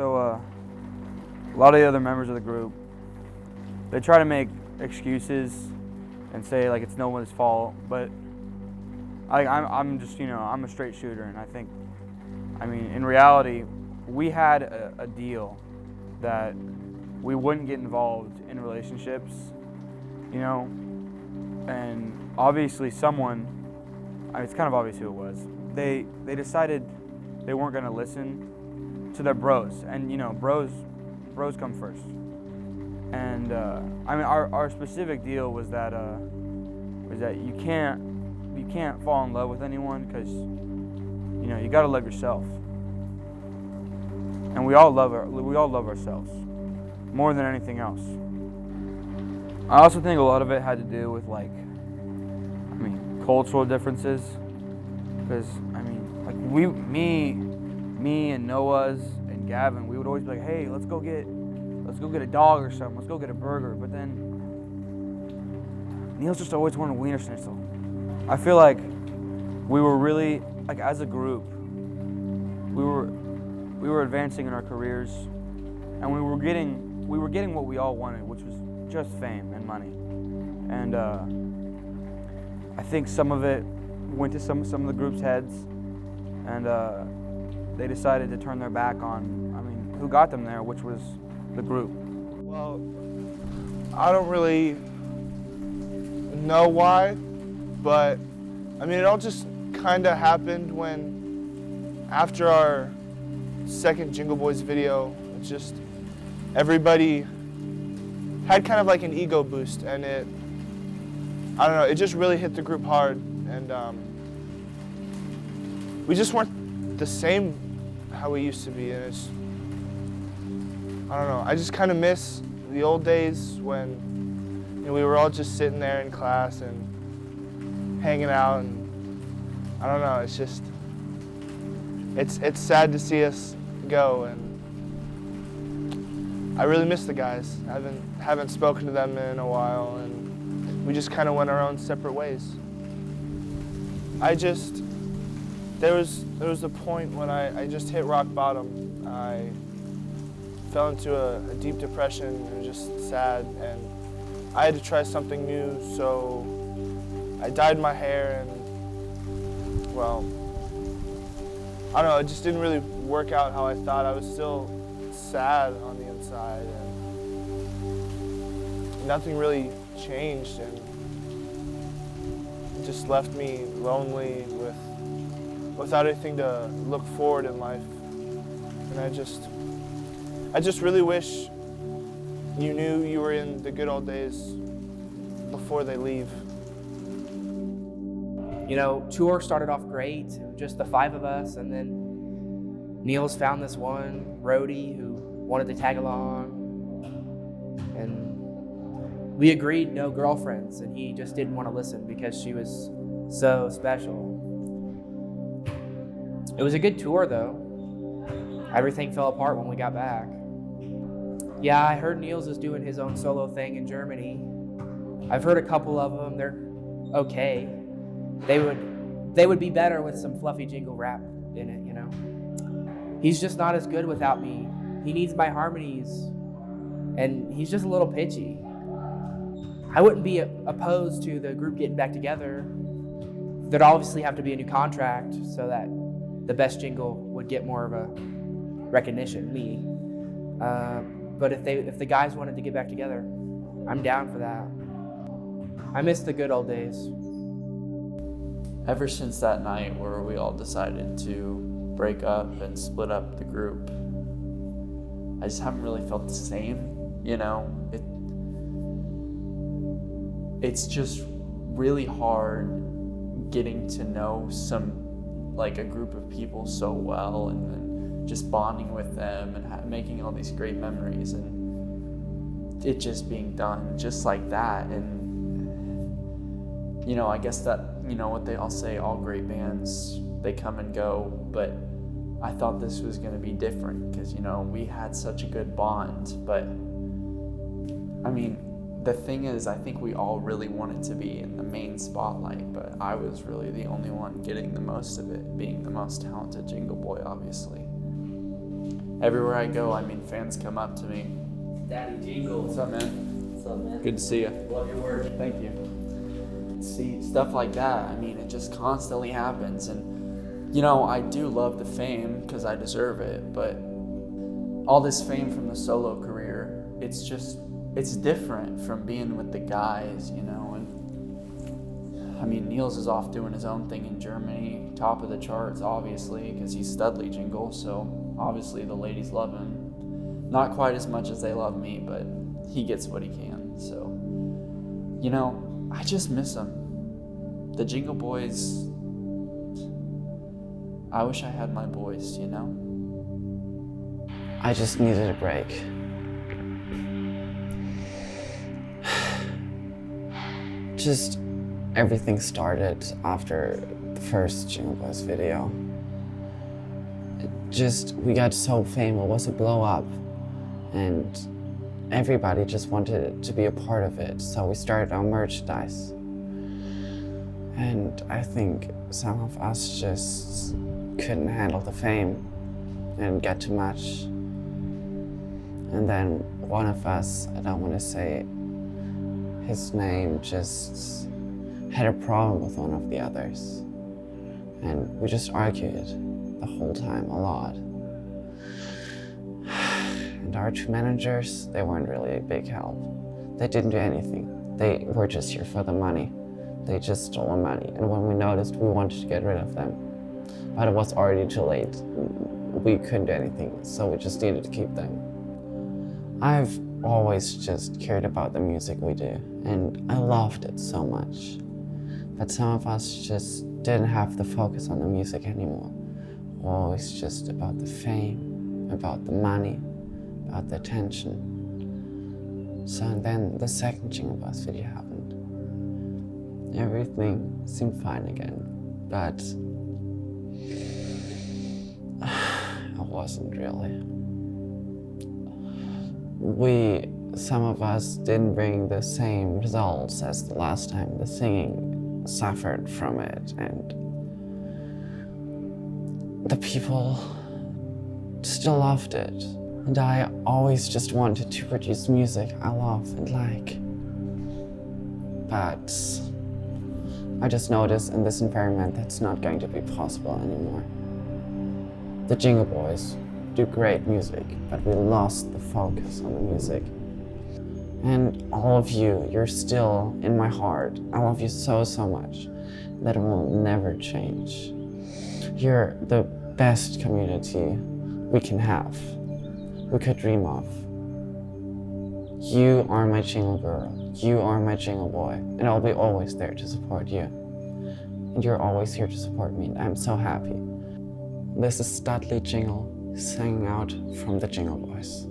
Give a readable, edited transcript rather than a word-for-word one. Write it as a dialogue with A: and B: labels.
A: So a lot of the other members of the group, they try to make excuses and say like it's no one's fault, but I'm just, I'm a straight shooter, and I mean, in reality, we had a deal that we wouldn't get involved in relationships, and obviously it's kind of obvious who it was. They decided they weren't going to listen to their bros, and bros come first. And I mean, our specific deal was that you can't fall in love with anyone because you got to love yourself, and we all love ourselves more than anything else. I also think a lot of it had to do with cultural differences, because me and Noah's and Gavin, we would always be like, hey, let's go get a dog or something. Let's go get a burger. But then Neil's just always wanted a Wiener Schnitzel. I feel like we were really, as a group, we were advancing in our careers, and we were getting what we all wanted, which was just fame and money. And I think some of it went to some of the group's heads, and they decided to turn their back on, who got them there, which was the group.
B: Well, I don't really know why, but it all just kind of happened when, after our second Jingle BoiZ video, it just, everybody had kind of like an ego boost, and it just really hit the group hard, and we just weren't the same how we used to be, and it's, I just kind of miss the old days when we were all just sitting there in class and hanging out, and it's just, it's sad to see us go, and I really miss the guys. I haven't spoken to them in a while, and we just kind of went our own separate ways. There was a point when I just hit rock bottom. I fell into a deep depression and was just sad, and I had to try something new, so I dyed my hair, and well, it just didn't really work out how I thought. I was still sad on the inside, and nothing really changed, and it just left me lonely without anything to look forward in life. And I just really wish you knew you were in the good old days before they leave.
C: Tour started off great, just the 5 of us, and then Niels found this one roadie who wanted to tag along, and we agreed no girlfriends, and he just didn't want to listen because she was so special. It was a good tour though. Everything fell apart when we got back. Yeah, I heard Niels is doing his own solo thing in Germany. I've heard a couple of them. They're okay. They would be better with some fluffy jingle rap in it, He's just not as good without me. He needs my harmonies, and he's just a little pitchy. I wouldn't be opposed to the group getting back together. There'd obviously have to be a new contract so that the best jingle would get more of a recognition, me. But if the guys wanted to get back together, I'm down for that. I miss the good old days.
D: Ever since that night where we all decided to break up and split up the group, I just haven't really felt the same, It's just really hard getting to know a group of people so well, and then just bonding with them and making all these great memories, and it just being done just like that. And I guess that, what they all say, all great bands, they come and go, but I thought this was going to be different because we had such a good bond. But the thing is, I think we all really wanted to be in the main spotlight, but I was really the only one getting the most of it, being the most talented Jingle Boy, obviously. everywhere I go, I mean, fans come up to me.
E: Daddy Jingle.
D: What's up, man?
E: What's up, man?
D: Good to see you.
E: Love your work.
D: Thank you. See, stuff like that, I mean, it just constantly happens. And, you know, I do love the fame because I deserve it, but all this fame from the solo career, it's different from being with the guys, you know. And I mean, Niels is off doing his own thing in Germany, top of the charts, obviously, because he's Studley Jingle, so obviously the ladies love him. Not quite as much as they love me, but he gets what he can, so. You know, I just miss him. The Jingle Boys, I wish I had my voice, you know?
F: I just needed a break. Just everything started after the first Jingle Boys video. We got so famous, it was a blow up, and everybody just wanted to be a part of it, so we started our merchandise. And I think some of us just couldn't handle the fame and get too much. And then one of us, I don't want to say his name, just had a problem with one of the others. And we just argued the whole time a lot. And our two managers, they weren't really a big help. They didn't do anything. They were just here for the money. They just stole our money. And when we noticed, we wanted to get rid of them. But it was already too late. We couldn't do anything, so we just needed to keep them. I've always just cared about the music we do, and I loved it so much. But some of us just didn't have the focus on the music anymore. Always just about the fame, about the money, about the attention. So then the second Jingle Boys video happened. Everything seemed fine again, but it wasn't really. Some of us didn't bring the same results as the last time. The singing suffered from it, and the people still loved it. And I always just wanted to produce music I love and like. But I just noticed in this environment that's not going to be possible anymore. The Jingle Boys do great music, but we lost the focus on the music. And all of you, you're still in my heart. I love you so, so much. That will never change. You're the best community we can have, we could dream of. You are my Jingle Girl, you are my Jingle Boy, and I'll be always there to support you. And you're always here to support me, and I'm so happy. This is Studley Jingle, singing out from the Jingle Boys.